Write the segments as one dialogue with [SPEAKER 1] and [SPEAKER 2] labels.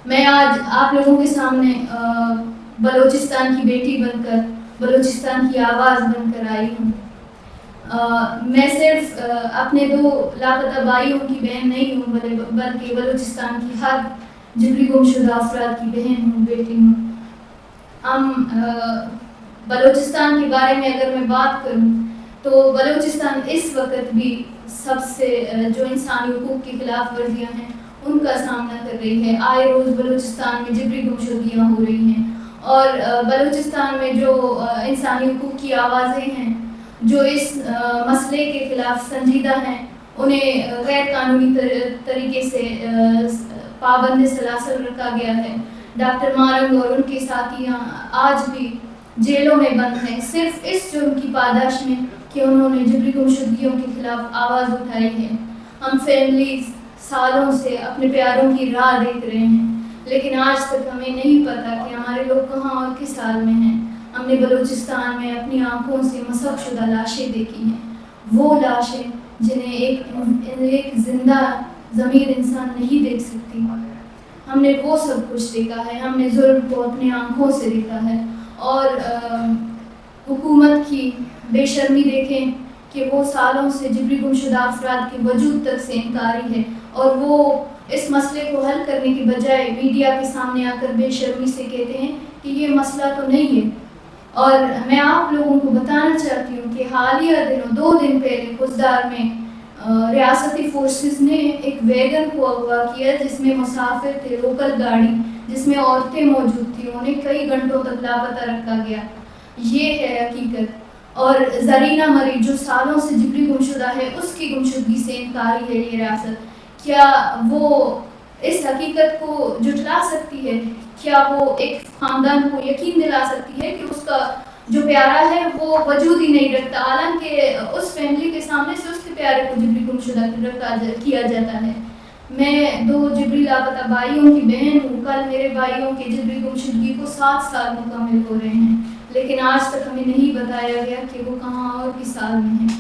[SPEAKER 1] میں آج آپ لوگوں کے سامنے بلوچستان کی بیٹی بن کر، بلوچستان کی آواز بن کر آئی ہوں۔ میں صرف اپنے 2 لاپتہ بھائیوں کی بہن نہیں ہوں، بلکہ بلوچستان کی ہر جبری گمشدہ افراد کی بہن ہوں، بیٹی ہوں۔ ہم بلوچستان کے بارے میں اگر میں بات کروں تو بلوچستان اس وقت بھی سب سے جو انسانی حقوق کی خلاف ورزیاں ہیں ان کا سامنا کر رہی ہے۔ آئے روز بلوچستان میں جبری گمشدگیاں ہو رہی ہیں، اور بلوچستان میں جو انسانی حقوق کی آوازیں ہیں، جو اس مسئلے کے خلاف سنجیدہ ہیں، انہیں غیر قانونی طریقے سے پابند سلاسل رکھا گیا ہے۔ ڈاکٹر مارنگ اور ان کے ساتھیاں آج بھی جیلوں میں بند ہیں، صرف اس جرم کی پاداش میں کہ انہوں نے جبری گمشدگیوں کے خلاف آواز اٹھائی ہے۔ ہم فیملیز سالوں سے اپنے پیاروں کی راہ دیکھ رہے ہیں، لیکن آج تک ہمیں نہیں پتا کہ ہمارے لوگ کہاں اور کس حال میں ہیں۔ ہم نے بلوچستان میں اپنی آنکھوں سے مسخ شدہ لاشیں دیکھی ہیں، وہ لاشیں جنہیں ایک زندہ ضمیر انسان نہیں دیکھ سکتی۔ ہم نے وہ سب کچھ دیکھا ہے، ہم نے ظلم کو اپنی آنکھوں سے دیکھا ہے، اور حکومت کی بے شرمی دیکھیں کہ وہ سالوں سے جبری گمشدہ افراد کے وجود تک سے انکاری ہے، اور وہ اس مسئلے کو حل کرنے کی بجائے میڈیا کے سامنے آ کر بے شرمی سے کہتے ہیں کہ یہ مسئلہ تو نہیں ہے۔ اور میں آپ لوگوں کو بتانا چاہتی ہوں کہ حالیہ دنوں 2 دن پہلے کھزدار میں ریاستی فورسز نے ایک ویگن کو اغوا کیا جس میں مسافر تھے، لوکل گاڑی جس میں عورتیں موجود تھیں، انہیں کئی گھنٹوں تک لاپتہ رکھا گیا۔ یہ ہے حقیقت۔ اور زرینہ مری جو سالوں سے جبری گمشدہ ہے، اس کی گمشدگی سے انکاری ہے یہ ریاست۔ کیا وہ اس حقیقت کو جھٹلا سکتی ہے؟ کیا وہ ایک خاندان کو یقین دلا سکتی ہے کہ اس کا جو پیارا ہے وہ وجود ہی نہیں رکھتا، حالانکہ اس فیملی کے سامنے سے اس کے پیارے کو جبری گمشدہ کیا جاتا ہے؟ میں 2 جبری لاپتہ بھائیوں کی بہن ہوں۔ کل میرے بھائیوں کی جبری گمشدگی کو 7 سال مکمل ہو رہے ہیں، لیکن آج تک ہمیں نہیں بتایا گیا کہ وہ کہاں اور کس حال میں ہیں۔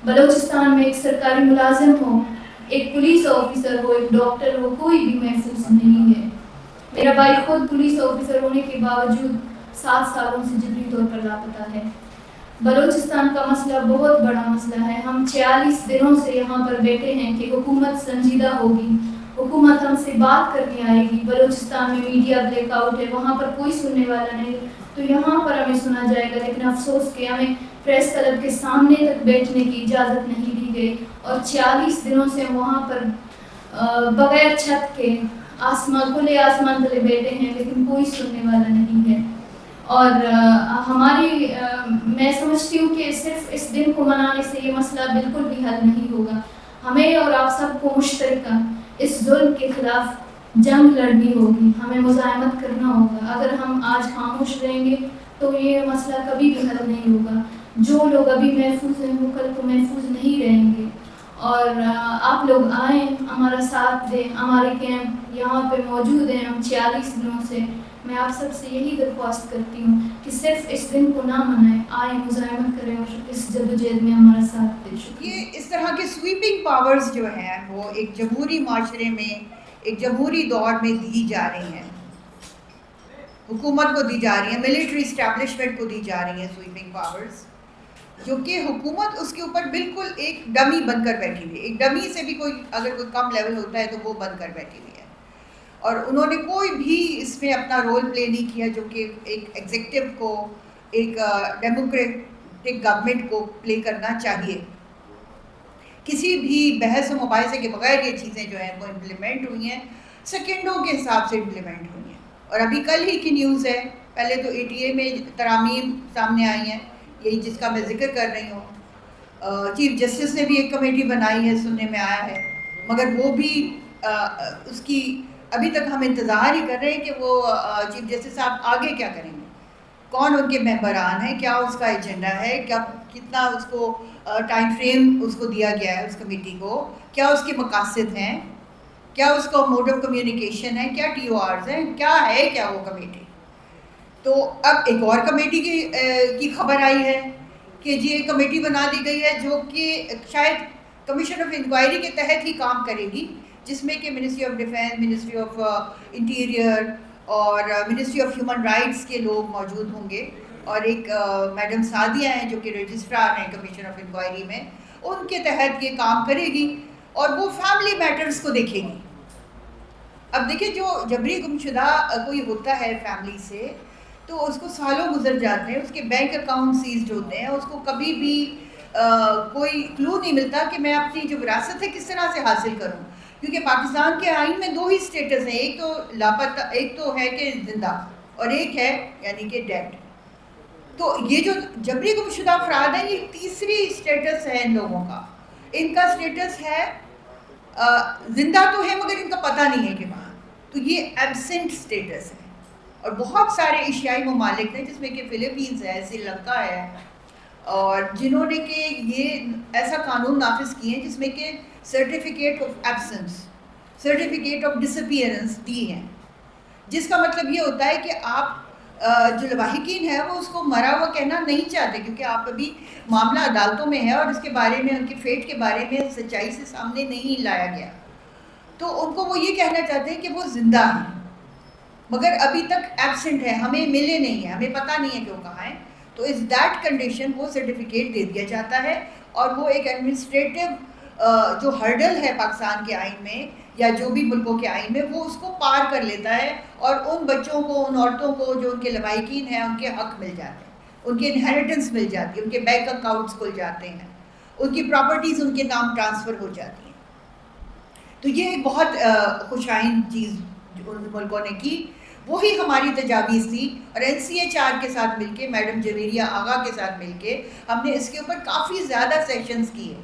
[SPEAKER 1] بلوچستان میں ایک سرکاری ملازم ہو، ایک پولیس آفیسر ہو، ایک ڈاکٹر ہو، کوئی بھی محفوظ نہیں ہے۔ میرا بھائی خود پولیس آفیسر ہونے کے باوجود 7 سالوں سے جبری طور پر لاپتہ ہے۔ بلوچستان کا مسئلہ بہت بڑا مسئلہ ہے۔ ہم 46 دنوں سے یہاں پر بیٹھے ہیں کہ حکومت سنجیدہ ہوگی، حکومت ہم سے بات کرنے آئے گی۔ بلوچستان میں میڈیا بلیک آؤٹ ہے، وہاں پر کوئی سننے والا نہیں، تو یہاں پر ہمیں سنا جائے گا، لیکن افسوس کہ ہمیں پریس کلب کے سامنے تک بیٹھنے کی اجازت نہیں دی گئی، اور 46 دنوں سے وہاں پر بغیر چھت کے کھلے آسمان تلے بیٹھے ہیں، لیکن کوئی سننے والا نہیں ہے۔ اور میں سمجھتی ہوں کہ صرف اس دن کو منانے سے یہ مسئلہ بالکل بھی حل نہیں ہوگا۔ ہمیں اور آپ سب کو مشترکہ اس ظلم کے خلاف جنگ لڑنی ہوگی، ہمیں مزاحمت کرنا ہوگا۔ اگر ہم آج خاموش رہیں گے تو یہ مسئلہ کبھی بھی حل نہیں ہوگا۔ جو لوگ ابھی محفوظ ہیں وہ کل کو محفوظ نہیں رہیں گے۔ اور آپ لوگ آئیں، ہمارا ساتھ دیں، ہمارے کیمپ یہاں پہ موجود ہیں۔ ہم 46 دنوں سے، میں آپ سب سے یہی درخواست کرتی ہوں کہ صرف اس دن کو نہ منائیں، آئیں، مزاحمت کریں اور اس جدوجہد میں ہمارا ساتھ دیں۔
[SPEAKER 2] یہ اس طرح کے سویپنگ پاورز جو ہیں وہ ایک جمہوری معاشرے میں، ایک جمہوری دور میں دی جا رہی ہیں، حکومت کو دی جا رہی ہیں، ملٹری اسٹیبلشمنٹ کو دی جا رہی ہیں سویپنگ پاورز، جو کہ حکومت اس کے اوپر بالکل ایک ڈمی بن کر بیٹھی ہوئی ہے۔ ایک ڈمی سے بھی اگر کوئی کم لیول ہوتا ہے تو وہ بن کر بیٹھی ہوئی ہے، اور انہوں نے کوئی بھی اس میں اپنا رول پلے نہیں کیا جو کہ ایک ایگزیکٹو کو، ایک ڈیموکریٹک گورنمنٹ کو پلے کرنا چاہیے۔ کسی بھی بحث و مباحثے کے بغیر یہ چیزیں جو ہیں وہ امپلیمنٹ ہوئی ہیں، سیکنڈوں کے حساب سے امپلیمنٹ ہوئی ہیں۔ اور ابھی کل ہی کی نیوز ہے، پہلے تو ATA میں ترامیم سامنے آئی ہیں، یہی جس کا میں ذکر کر رہی ہوں۔ چیف جسٹس نے بھی ایک کمیٹی بنائی ہے، سننے میں آیا ہے، مگر وہ بھی اس کی ابھی تک ہم انتظار ہی کر رہے ہیں کہ وہ چیف جسٹس صاحب آگے کیا کریں گے، کون ان کے ممبران ہیں، کیا اس کا ایجنڈا ہے، کتنا اس کو ٹائم فریم اس کو دیا گیا ہے اس کمیٹی کو، کیا اس کے مقاصد ہیں، کیا اس کا موڈ آف کمیونیکیشن ہے، کیا TORs ہیں، کیا ہے کیا وہ کمیٹی۔ تو اب ایک اور کمیٹی کی خبر آئی ہے کہ جی ایک کمیٹی بنا دی گئی ہے جو کہ شاید کمیشن آف انکوائری کے تحت ہی کام کرے گی، جس میں کہ ministry of defence, ministry of interior اور منسٹری آف ہیومن رائٹس کے لوگ موجود ہوں گے، اور ایک میڈم سعدیہ ہیں جو کہ رجسٹرار ہیں کمیشن آف انکوائری میں، ان کے تحت یہ کام کرے گی اور وہ فیملی میٹرز کو دیکھے گی. اب دیکھیں جو جبری گمشدہ کوئی ہوتا ہے فیملی سے تو اس کو سالوں گزر جاتے ہیں، اس کے بینک اکاؤنٹ سیزڈ ہوتے ہیں، اس کو کبھی بھی کوئی کلو نہیں ملتا کہ میں اپنی جو وراثت ہے کس طرح سے حاصل کروں، کیونکہ پاکستان کے آئین میں 2 ہی سٹیٹس ہیں، ایک تو لاپتہ، ایک تو ہے کہ زندہ اور ایک ہے یعنی کہ ڈیڈ. تو یہ جو جبری گمشدہ افراد ہیں یہ تیسری سٹیٹس ہے ان لوگوں کا. ان کا سٹیٹس ہے زندہ تو ہے مگر ان کا پتہ نہیں ہے کہ وہاں، تو یہ ایبسنٹ سٹیٹس ہے. اور بہت سارے ایشیائی ممالک ہیں جس میں کہ فلپینز ہے، سری لنکا ہے، اور جنہوں نے کہ یہ ایسا قانون نافذ کیے ہیں جس میں کہ certificate of absence, certificate of disappearance دی ہیں، جس کا مطلب یہ ہوتا ہے کہ آپ جو لواحقین ہے وہ اس کو مرا ہوا کہنا نہیں چاہتے، کیونکہ آپ ابھی معاملہ عدالتوں میں ہے اور اس کے بارے میں، ان کے فیٹ کے بارے میں سچائی سے سامنے نہیں لایا گیا، تو ان کو وہ یہ کہنا چاہتے ہیں کہ وہ زندہ ہیں مگر ابھی تک ایبسنٹ ہے، ہمیں ملے نہیں ہیں، ہمیں پتہ نہیں ہے کہ وہ کہاں ہیں. تو اس دیٹ کنڈیشن وہ سرٹیفکیٹ دے دیا جاتا ہے، اور وہ ایک ایڈمنسٹریٹو جو ہرڈل ہے پاکستان کے آئین میں یا جو بھی ملکوں کے آئین میں، وہ اس کو پار کر لیتا ہے اور ان بچوں کو، ان عورتوں کو جو ان کے لواحقین ہیں ان کے حق مل جاتے ہیں، ان کے انہیریٹنس مل جاتی ہے، ان کے بینک اکاؤنٹس کھل جاتے ہیں، ان کی پراپرٹیز ان کے نام ٹرانسفر ہو جاتی ہیں. تو یہ ایک بہت خوشائن چیز جو ان ملکوں نے کی، وہی ہماری تجاویز تھی. اور NCHR کے ساتھ مل کے، میڈم جویریہ آغا کے ساتھ مل کے ہم نے اس کے اوپر کافی زیادہ سیشنز کیے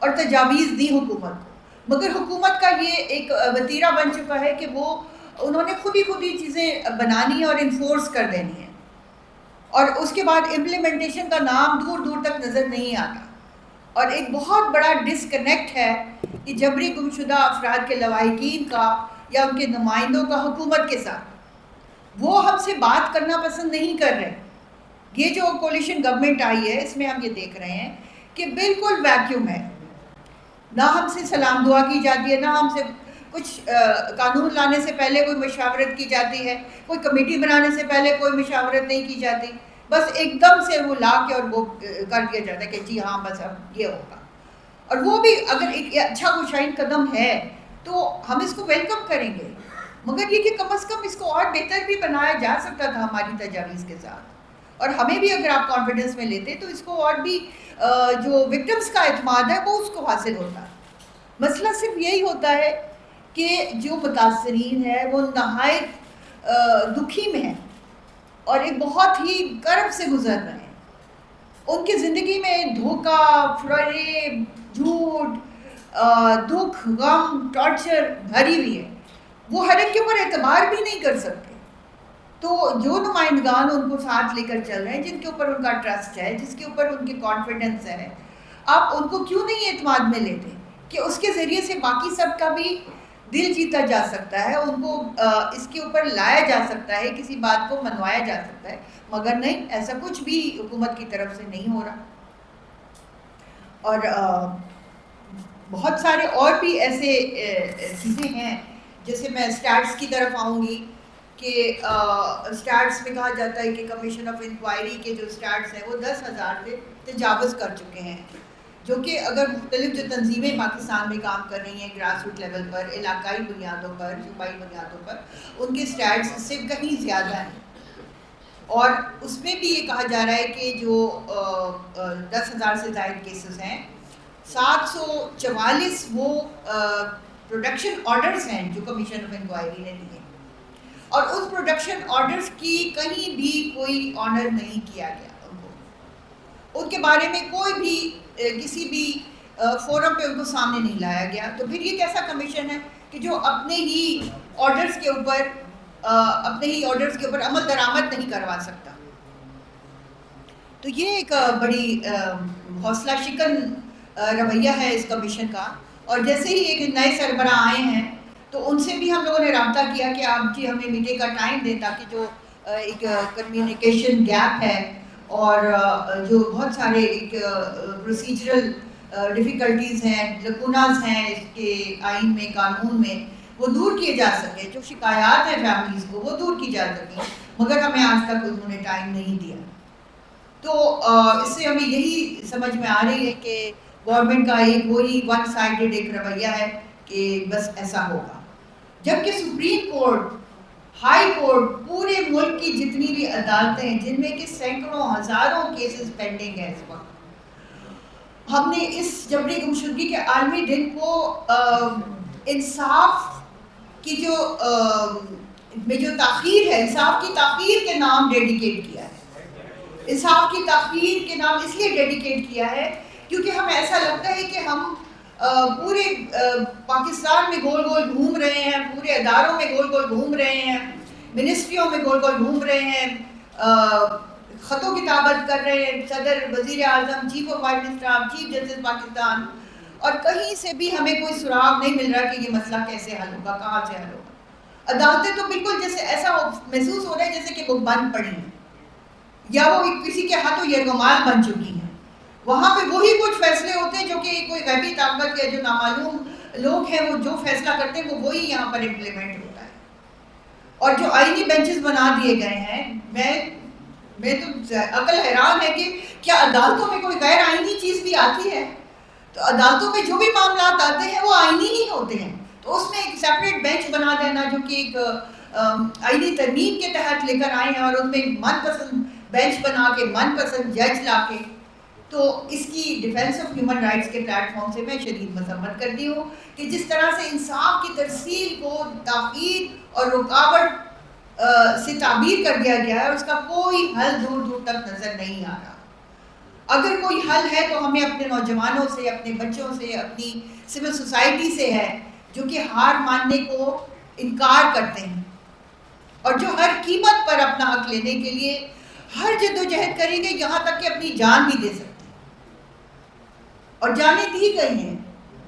[SPEAKER 2] اور تجاویز دی حکومت کو، مگر حکومت کا یہ ایک وتیرہ بن چکا ہے کہ وہ انہوں نے خود ہی چیزیں بنانی اور انفورس کر دینی ہیں، اور اس کے بعد امپلیمنٹیشن کا نام دور دور تک نظر نہیں آتا. اور ایک بہت بڑا ڈسکنیکٹ ہے کہ جبری گمشدہ افراد کے لواحقین کا یا ان کے نمائندوں کا حکومت کے ساتھ، وہ ہم سے بات کرنا پسند نہیں کر رہے. یہ جو کولیشن گورنمنٹ آئی ہے اس میں ہم یہ دیکھ رہے ہیں کہ بالکل ویکیوم ہے، نہ ہم سے سلام دعا کی جاتی ہے، نہ ہم سے کچھ قانون لانے سے پہلے کوئی مشاورت کی جاتی ہے، کوئی کمیٹی بنانے سے پہلے کوئی مشاورت نہیں کی جاتی، بس ایک دم سے وہ لا کے اور وہ کر دیا جاتا ہے کہ جی ہاں بس اب یہ ہوگا. اور وہ بھی اگر ایک اچھا خوشائن قدم ہے تو ہم اس کو ویلکم کریں گے، مگر یہ کہ کم از کم اس کو اور بہتر بھی بنایا جا سکتا تھا ہماری تجاویز کے ساتھ. اور ہمیں بھی اگر آپ کانفیڈنس میں لیتے تو اس کو اور بھی جو وکٹمز کا اعتماد ہے وہ اس کو حاصل ہوتا. مسئلہ صرف یہی ہوتا ہے کہ جو متاثرین ہیں وہ نہایت دکھی میں ہیں اور ایک بہت ہی کرب سے گزر رہے ہیں. ان کی زندگی میں دھوکہ، فریب، جھوٹ، دکھ، غم، ٹارچر بھری ہوئی ہے. وہ ہر ایک کے اوپر اعتبار بھی نہیں کر سکتے. تو جو نمائندگان ان کو ساتھ لے کر چل رہے ہیں، جن کے اوپر ان کا ٹرسٹ ہے، جس کے اوپر ان کی کانفیڈنس ہے، آپ ان کو کیوں نہیں اعتماد میں لیتے کہ اس کے ذریعے سے باقی سب کا بھی دل جیتا جا سکتا ہے، ان کو اس کے اوپر لایا جا سکتا ہے، کسی بات کو منوایا جا سکتا ہے. مگر نہیں، ایسا کچھ بھی حکومت کی طرف سے نہیں ہو رہا. اور بہت سارے اور بھی ایسے چیزیں ہیں، جیسے میں اسٹیٹس کی طرف آؤں گی کہ اسٹیٹس میں کہا جاتا ہے کہ کمیشن آف انکوائری کے جو اسٹیٹس ہیں وہ 10,000 سے تجاوز کر چکے ہیں، جو کہ اگر مختلف جو تنظیمیں پاکستان میں کام کر رہی ہیں گراس روٹ لیول پر، علاقائی بنیادوں پر، صوبائی بنیادوں پر، ان کے اسٹیٹس اس سے کہیں زیادہ ہیں. اور اس میں بھی یہ کہا جا رہا ہے کہ جو 10,000 سے زائد کیسز ہیں، 744 وہ پروڈکشن آرڈرز ہیں جو کمیشن آف انکوائری نے دیے، اور اس پروڈکشن آرڈرز کی کہیں بھی کوئی آنر نہیں کیا گیا. ان کے بارے میں کوئی بھی کسی بھی فورم پہ ان کو سامنے نہیں لایا گیا. تو پھر یہ کیسا کمیشن ہے کہ جو اپنے ہی آرڈرز کے اوپر عمل درآمد نہیں کروا سکتا. تو یہ ایک بڑی حوصلہ شکن رویہ ہے اس کمیشن کا. اور جیسے ہی ایک نئے سربراہ آئے ہیں تو ان سے بھی ہم لوگوں نے رابطہ کیا کہ آپ جی ہمیں میٹنگ کا ٹائم دیں، تاکہ جو ایک کمیونیکیشن گیپ ہے اور جو بہت سارے ایک پروسیجرل ڈیفیکلٹیز ہیں, لکوناز ہیں اس کے آئین میں, قانون میں, وہ دور کیے جا سکیں, جو شکایات ہیں فیملیز کو وہ دور کی جا سکیں, مگر ہمیں آج تک انہوں نے ٹائم نہیں دیا. تو اس سے ہمیں یہی سمجھ میں آ رہی ہے کہ گورنمنٹ کا ایک وہی ون سائیڈڈ ایک رویہ ہے کہ بس ایسا ہوگا, جبکہ سپریم کورٹ, ہائی کورٹ, پورے ملک کی جتنی بھی عدالتیں ہیں جن میں کہ سینکڑوں ہزاروں کیسز پینڈنگ ہیں اس وقت, ہم نے اس جبری گمشدگی کے عالمی دن کو انصاف کی جو تاخیر ہے, انصاف کی تاخیر کے نام ڈیڈیکیٹ کیا ہے. انصاف کی تاخیر کے نام اس لیے ڈیڈیکیٹ کیا ہے کیونکہ ہمیں ایسا لگتا ہے کہ ہم پورے پاکستان میں گول گول گھوم رہے ہیں, پورے اداروں میں گول گول گھوم رہے ہیں, منسٹریوں میں گول گول گھوم رہے ہیں, خط و کتابت کر رہے ہیں صدر, وزیر اعظم, chief of vice minister, chief justice Pakistan, اور کہیں سے بھی ہمیں کوئی سراغ نہیں مل رہا کہ یہ مسئلہ کیسے حل ہوگا, کہاں سے حل ہوگا. عدالتیں تو بالکل جیسے ایسا محسوس ہو رہا ہے جیسے کہ وہ بند پڑی ہیں یا وہ کسی کے ہاتھوں یرغمال بن چکی ہیں. وہاں پہ وہی کچھ فیصلے ہوتے ہیں جو کہ کوئی غیبی طاقت یا جو نامعلوم لوگ ہیں وہ جو فیصلہ کرتے ہیں وہ وہی یہاں پر امپلیمنٹ ہوتا ہے. اور جو آئینی بینچز بنا دیے گئے ہیں, میں تو عقل حیران ہے کہ کیا عدالتوں میں کوئی غیر آئینی چیز بھی آتی ہے؟ تو عدالتوں میں جو بھی معاملات آتے ہیں وہ آئینی ہی ہوتے ہیں, تو اس میں ایک سیپریٹ بینچ بنا دینا جو کہ ایک آئینی ترمیم کے تحت لے کر آئے ہیں, اور ان میں من پسند بینچ بنا کے, من پسند جج لا کے, تو اس کی ڈیفینس آف ہیومن رائٹس کے پلیٹ فارم سے میں شدید مذمت کرتی ہوں کہ جس طرح سے انصاف کی ترسیل کو تاخیر اور رکاوٹ سے تعبیر کر دیا گیا ہے, اس کا کوئی حل دور دور تک نظر نہیں آ رہا. اگر کوئی حل ہے تو ہمیں اپنے نوجوانوں سے, اپنے بچوں سے, اپنی سول سوسائٹی سے ہے جو کہ ہار ماننے کو انکار کرتے ہیں اور جو ہر قیمت پر اپنا حق لینے کے لیے ہر جد و جہد کریں گے, یہاں تک کہ اپنی جان بھی دے سکتے ہیں, اور جانیں دی گئی ہیں.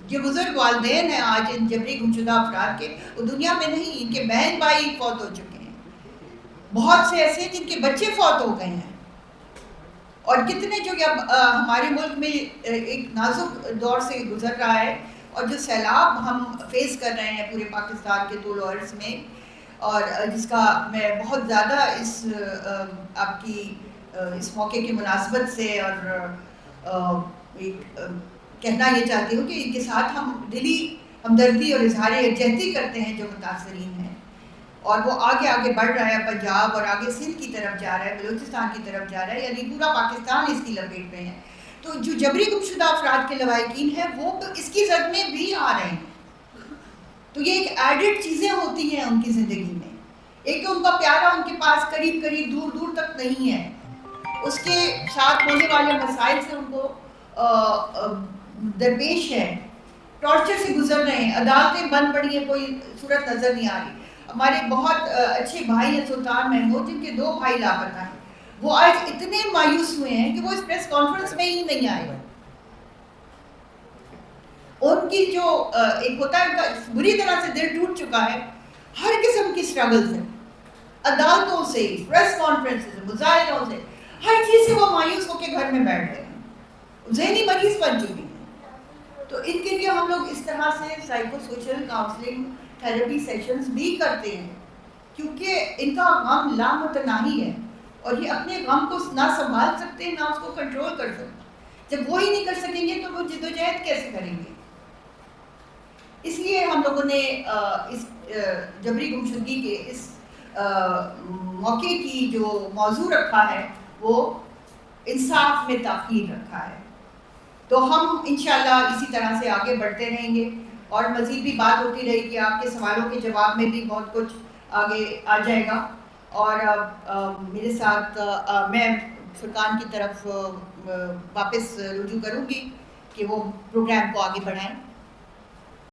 [SPEAKER 2] جو بزرگ والدین ہیں آج ان جبری گمشدہ افراد کے, وہ دنیا میں نہیں, ان کے بہن بھائی فوت ہو چکے ہیں, بہت سے ایسے جن کے بچے فوت ہو گئے ہیں, اور کتنے جو کہ اب ہمارے ملک میں ایک نازک دور سے گزر رہا ہے, اور جو سیلاب ہم فیس کر رہے ہیں پورے پاکستان کے طول و عرض میں, اور جس کا میں بہت زیادہ اس آپ کی اس موقع کی مناسبت سے اور ایک کہنا یہ چاہتی ہوں کہ ان کے ساتھ ہم دلی ہمدردی اور اظہار یکجہتی کرتے ہیں جو متاثرین ہیں, اور وہ آگے آگے بڑھ رہا ہے, پنجاب اور آگے سندھ کی طرف جا رہا ہے, بلوچستان کی طرف جا رہا ہے, یعنی پورا پاکستان اس کی لپیٹ میں ہے. تو جو جبری گمشدہ افراد کے لواحقین ہیں وہ اس کی زد میں بھی آ رہے ہیں. تو یہ ایک ایڈڈ چیزیں ہوتی ہیں ان کی زندگی میں. ایک تو ان کا پیارا ان کے پاس قریب قریب دور دور تک نہیں ہے, اس کے ساتھ ہونے والے مسائل سے ان کو درپیش ہے, ٹارچر سے گزر رہے ہیں, عدالتیں بند پڑی ہیں, کوئی صورت نظر نہیں آ رہی. ہمارے بہت اچھے بھائی ہیں سلطان محمود, جن کے 2 بھائی لاپتہ ہیں, وہ آج اتنے مایوس ہوئے ہیں کہ وہ اس پریس کانفرنس میں ہی نہیں آئے. ان کی جو ایک ہوتا ہے ان کا بری طرح سے دل ٹوٹ چکا ہے, ہر قسم کی اسٹرگل سے, عدالتوں سے, پریس کانفرنس سے, مظاہروں سے, ہر چیز سے وہ مایوس ہو کے گھر میں بیٹھ گئے ہیں, ذہنی مریض بن چکی ہیں. تو ان کے لیے ہم لوگ اس طرح سے psycho social counselling therapy sessions بھی کرتے ہیں, کیونکہ ان کا غم لامتناہی ہے, اور یہ اپنے غم کو نہ سنبھال سکتے ہیں نہ اس کو کنٹرول کر سکتے. جب وہی نہیں کر سکیں گے تو وہ جدوجہد کیسے کریں گے؟ اس لیے ہم لوگوں نے اس جبری گمشدگی کے اس موقع کی جو موضوع رکھا ہے وہ انصاف میں تاخیر رکھا ہے. تو ہم انشاءاللہ اسی طرح سے آگے بڑھتے رہیں گے, اور مزید بھی بات ہوتی رہے گی. آپ کے سوالوں کے جواب میں بھی بہت کچھ آگے آ جائے گا, اور میرے ساتھ میں فرقان کی طرف واپس رجوع کروں گی کہ وہ پروگرام کو آگے بڑھائیں.